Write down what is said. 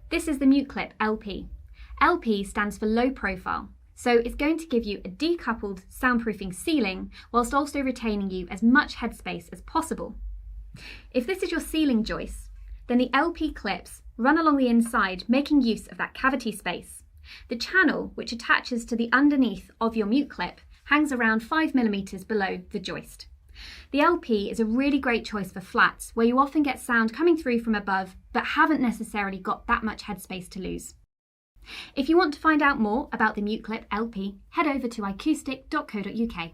This is the MuteClip LP. LP stands for low profile, so it's going to give you a decoupled soundproofing ceiling whilst also retaining you as much headspace as possible. If this is your ceiling joist, then the LP clips run along the inside, making use of that cavity space. The channel, which attaches to the underneath of your mute clip, hangs around 5mm below the joist. The LP is a really great choice for flats, where you often get sound coming through from above, but haven't necessarily got that much headspace to lose. If you want to find out more about the MuteClip LP, head over to iKoustic.co.uk.